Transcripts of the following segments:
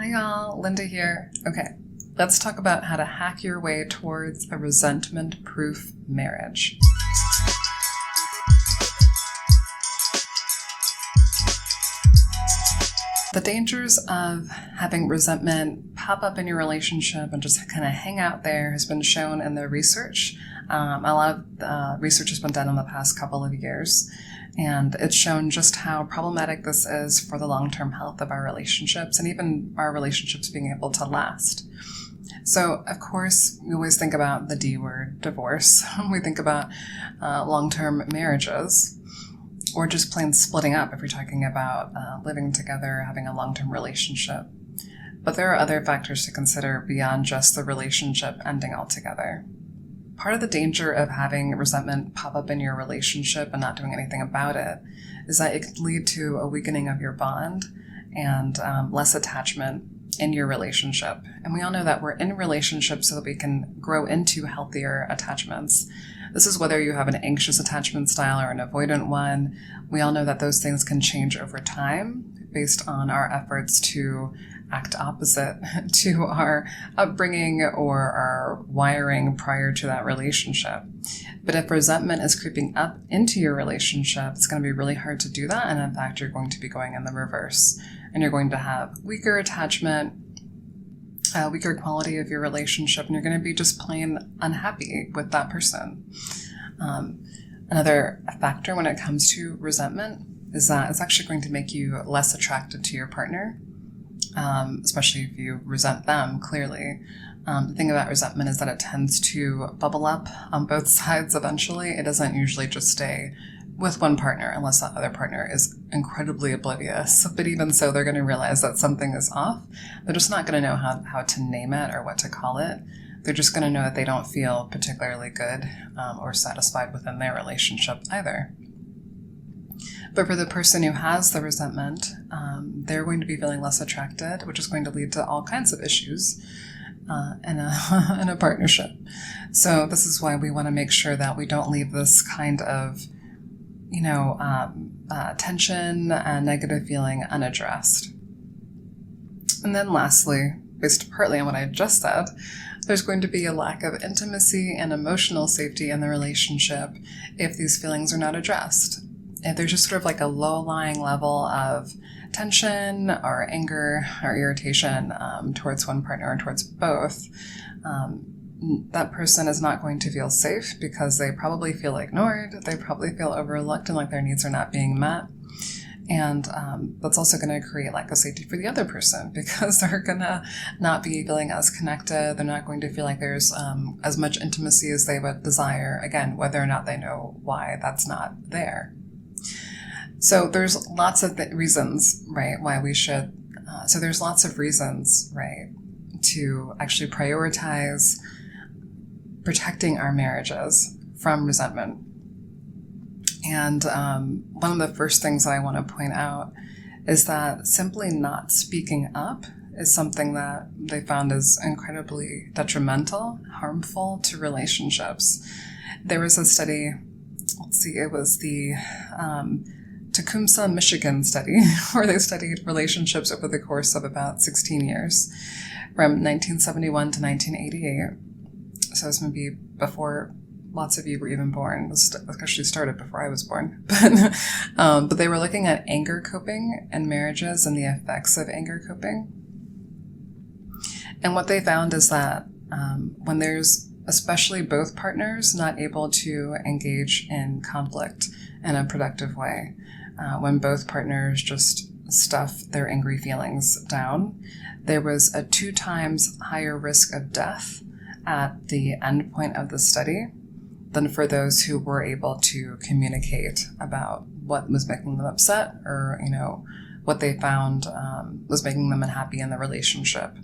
Hi y'all, Linda here. Okay, let's talk about how to hack your way towards a resentment-proof marriage. The dangers of having resentment pop up in your relationship and just kind of hang out there has been shown in the research. A lot of research has been done in the past couple of years, and it's shown just how problematic this is for the long-term health of our relationships and even our relationships being able to last. So, of course, we always think about the D word, divorce. We think about long-term marriages, or just plain splitting up if you're talking about living together, having a long-term relationship. But there are other factors to consider beyond just the relationship ending altogether. Part of the danger of having resentment pop up in your relationship and not doing anything about it is that it can lead to a weakening of your bond and less attachment in your relationship. And we all know that we're in relationships so that we can grow into healthier attachments. This is whether you have an anxious attachment style or an avoidant one. We all know that those things can change over time based on our efforts to act opposite to our upbringing or our wiring prior to that relationship. But if resentment is creeping up into your relationship, it's going to be really hard to do that. And in fact, you're going to be going in the reverse. And you're going to have weaker attachment, weaker quality of your relationship, and you're going to be just plain unhappy with that person. Another factor when it comes to resentment is that it's actually going to make you less attracted to your partner, especially if you resent them, clearly. The thing about resentment is that it tends to bubble up on both sides eventually. It doesn't usually just stay with one partner unless that other partner is incredibly oblivious. But even so, they're going to realize that something is off. They're just not going to know how to name it or what to call it. They're just going to know that they don't feel particularly good or satisfied within their relationship either. But for the person who has the resentment, they're going to be feeling less attracted, which is going to lead to all kinds of issues in a partnership. So this is why we want to make sure that we don't leave this kind of tension and negative feeling unaddressed. And then lastly, based partly on what I just said, there's going to be a lack of intimacy and emotional safety in the relationship if these feelings are not addressed. If there's just sort of like a low-lying level of tension or anger or irritation towards one partner or towards both, that person is not going to feel safe because they probably feel ignored, they probably feel overlooked and like their needs are not being met. And that's also going to create lack of safety for the other person because they're going to not be feeling as connected. They're not going to feel like there's as much intimacy as they would desire, again, whether or not they know why that's not there. So there's lots of reasons, right, why we should, there's lots of reasons, right, to actually prioritize protecting our marriages from resentment. And one of the first things that I want to point out is that simply not speaking up is something that they found is incredibly detrimental, harmful to relationships. There was a study, it was the Tecumseh, Michigan study, where they studied relationships over the course of about 16 years, from 1971 to 1988. So this would be before lots of you were even born. This actually started before I was born. But they were looking at anger coping in marriages and the effects of anger coping. And what they found is that when there's especially both partners not able to engage in conflict in a productive way, when both partners just stuff their angry feelings down, there was a 2 times higher risk of death at the end point of the study than for those who were able to communicate about what was making them upset or, what they found was making them unhappy in the relationship.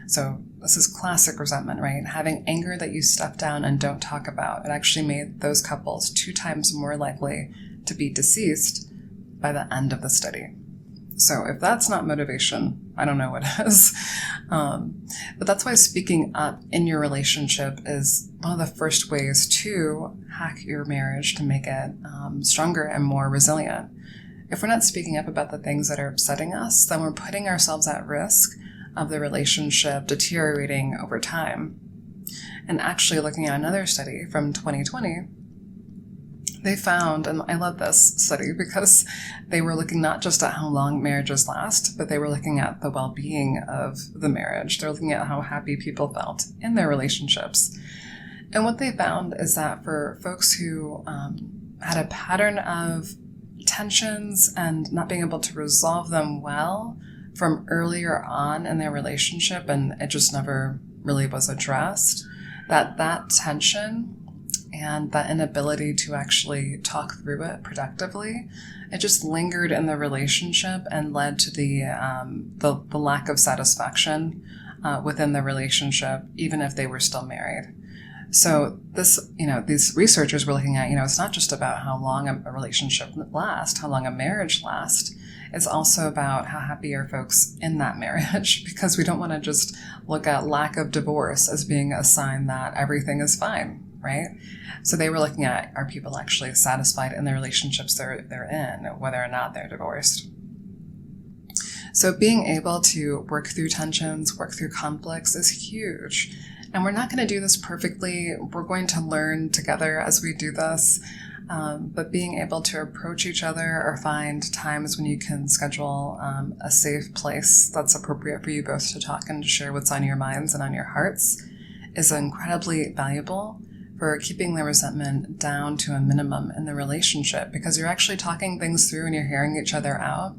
So this is classic resentment, right? Having anger that you stuff down and don't talk about. It actually made those couples 2 times more likely to be deceased by the end of the study. So if that's not motivation, I don't know what is. But that's why speaking up in your relationship is one of the first ways to hack your marriage to make it stronger and more resilient. If we're not speaking up about the things that are upsetting us, then we're putting ourselves at risk of the relationship deteriorating over time. And actually looking at another study from 2020, they found, and I love this study because they were looking not just at how long marriages last, but they were looking at the well-being of the marriage. They're looking at how happy people felt in their relationships. And what they found is that for folks who had a pattern of tensions and not being able to resolve them well from earlier on in their relationship, and it just never really was addressed, that tension and that inability to actually talk through it productively, it just lingered in the relationship and led to the lack of satisfaction within the relationship, even if they were still married. So this, these researchers were looking at, it's not just about how long a relationship lasts, how long a marriage lasts. It's also about how happy are folks in that marriage, because we don't want to just look at lack of divorce as being a sign that everything is fine, right? So they were looking at, are people actually satisfied in the relationships they're in, whether or not they're divorced? So being able to work through tensions, work through conflicts is huge. And we're not going to do this perfectly. We're going to learn together as we do this. But being able to approach each other or find times when you can schedule a safe place that's appropriate for you both to talk and to share what's on your minds and on your hearts is incredibly valuable for keeping the resentment down to a minimum in the relationship, because you're actually talking things through and you're hearing each other out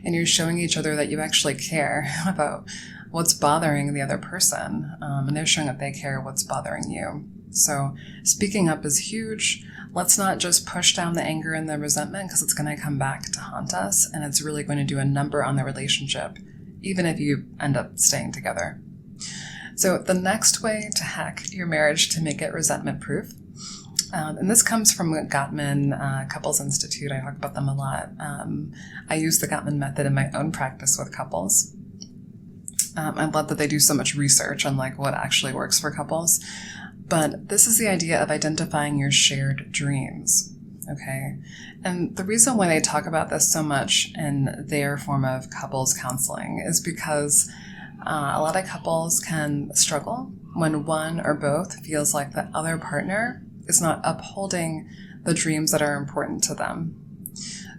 and you're showing each other that you actually care about what's bothering the other person, and they're showing that they care what's bothering you. So speaking up is huge. Let's not just push down the anger and the resentment, because it's going to come back to haunt us, and it's really going to do a number on the relationship, even if you end up staying together. So the next way to hack your marriage to make it resentment-proof, and this comes from Gottman Couples Institute. I talk about them a lot. I use the Gottman method in my own practice with couples. I love that they do so much research on what actually works for couples. But this is the idea of identifying your shared dreams, okay? And the reason why they talk about this so much in their form of couples counseling is because a lot of couples can struggle when one or both feels like the other partner is not upholding the dreams that are important to them.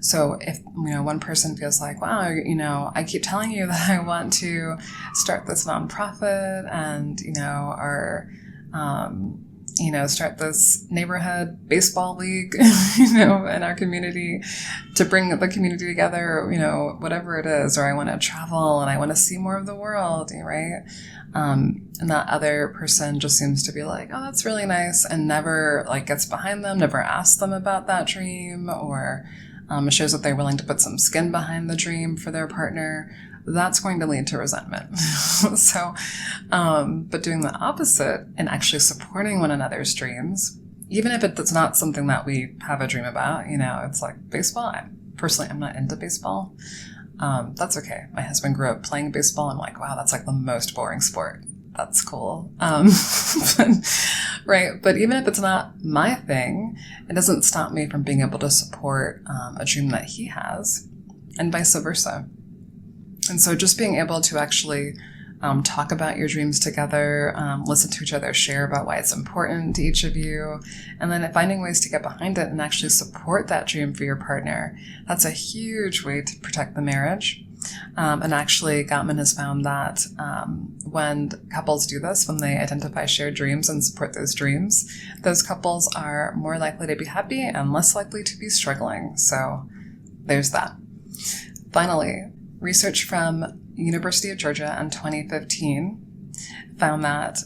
So if, one person feels like, wow, I keep telling you that I want to start this nonprofit and, start this neighborhood baseball league, in our community to bring the community together, whatever it is, or I want to travel and I want to see more of the world, right? And that other person just seems to be like, oh, that's really nice, and never gets behind them, never asks them about that dream, or it shows that they're willing to put some skin behind the dream for their partner. That's going to lead to resentment. So, but doing the opposite and actually supporting one another's dreams, even if it's not something that we have a dream about, it's like baseball. I'm not into baseball. That's okay. My husband grew up playing baseball. I'm like, wow, that's the most boring sport. That's cool. Right. But even if it's not my thing, it doesn't stop me from being able to support a dream that he has, and vice versa. And so just being able to actually talk about your dreams together, listen to each other, share about why it's important to each of you, and then finding ways to get behind it and actually support that dream for your partner. That's a huge way to protect the marriage. And actually, Gottman has found that when couples do this, when they identify shared dreams and support those dreams, those couples are more likely to be happy and less likely to be struggling. So there's that. Finally, research from University of Georgia in 2015 found that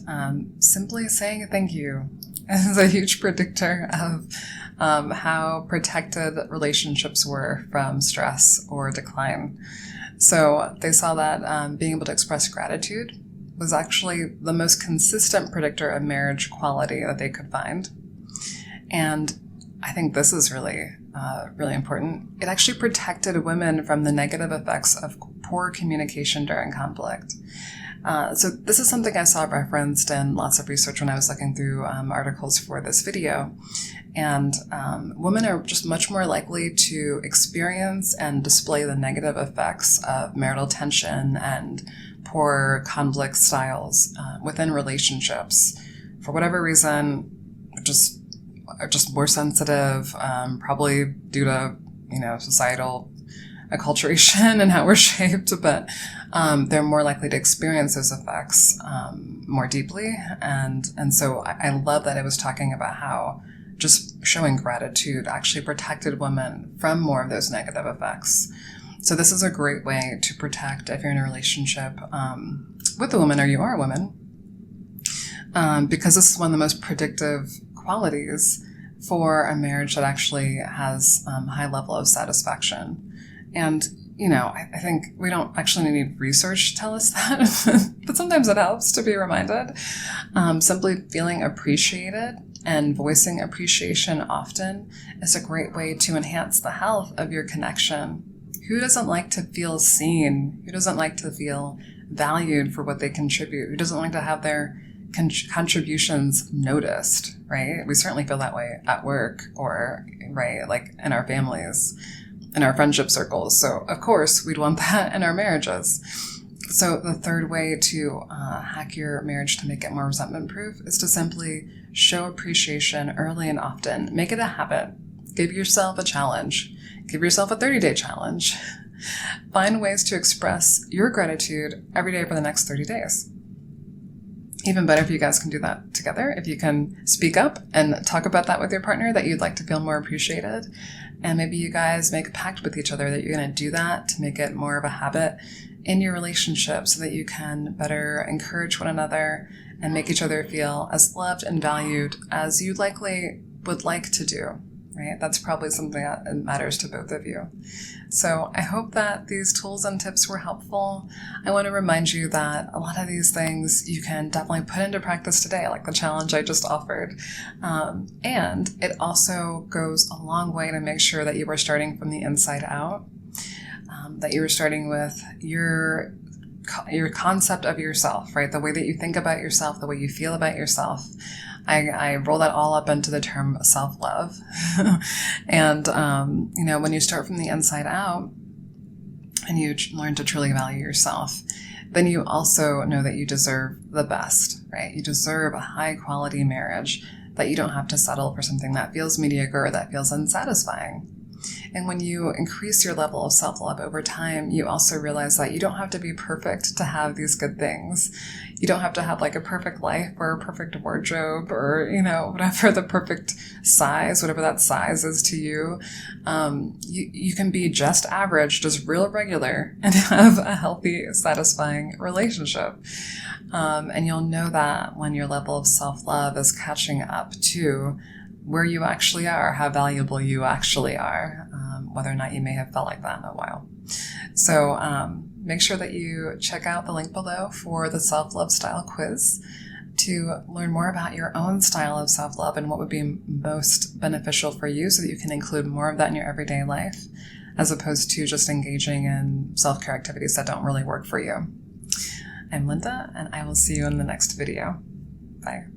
simply saying thank you is a huge predictor of how protected relationships were from stress or decline. So they saw that being able to express gratitude was actually the most consistent predictor of marriage quality that they could find. And I think this is really important. It actually protected women from the negative effects of poor communication during conflict. So this is something I saw referenced in lots of research when I was looking through articles for this video. And women are just much more likely to experience and display the negative effects of marital tension and poor conflict styles within relationships. For whatever reason, are just more sensitive, probably due to, societal acculturation and how we're shaped, but they're more likely to experience those effects more deeply. And so I love that it was talking about how just showing gratitude actually protected women from more of those negative effects. So this is a great way to protect if you're in a relationship with a woman or you are a woman, because this is one of the most predictive qualities for a marriage that actually has high level of satisfaction. And, I think we don't actually need research to tell us that, but sometimes it helps to be reminded. Simply feeling appreciated and voicing appreciation often is a great way to enhance the health of your connection. Who doesn't like to feel seen? Who doesn't like to feel valued for what they contribute? Who doesn't like to have their contributions noticed, right? We certainly feel that way at work or, right, like in our families, in our friendship circles. So of course we'd want that in our marriages. So the third way to hack your marriage to make it more resentment proof is to simply show appreciation early and often. Make it a habit. Give yourself a challenge. Give yourself a 30-day challenge. Find ways to express your gratitude every day for the next 30 days. Even better if you guys can do that together, if you can speak up and talk about that with your partner, that you'd like to feel more appreciated. And maybe you guys make a pact with each other that you're going to do that to make it more of a habit in your relationship so that you can better encourage one another and make each other feel as loved and valued as you likely would like to do, right? That's probably something that matters to both of you. So I hope that these tools and tips were helpful. I want to remind you that a lot of these things you can definitely put into practice today, like the challenge I just offered. And it also goes a long way to make sure that you are starting from the inside out, that you are starting with your concept of yourself, right? The way that you think about yourself, the way you feel about yourself. I roll that all up into the term self-love. And, when you start from the inside out and you learn to truly value yourself, then you also know that you deserve the best, right? You deserve a high quality marriage, that you don't have to settle for something that feels mediocre or that feels unsatisfying. And when you increase your level of self-love over time, you also realize that you don't have to be perfect to have these good things. You don't have to have like a perfect life or a perfect wardrobe or, whatever the perfect size, whatever that size is to you. You can be just average, just real regular, and have a healthy, satisfying relationship. And you'll know that when your level of self-love is catching up to where you actually are, how valuable you actually are, whether or not you may have felt like that in a while. So make sure that you check out the link below for the self-love style quiz to learn more about your own style of self-love and what would be most beneficial for you so that you can include more of that in your everyday life, as opposed to just engaging in self-care activities that don't really work for you. I'm Linda, and I will see you in the next video. Bye.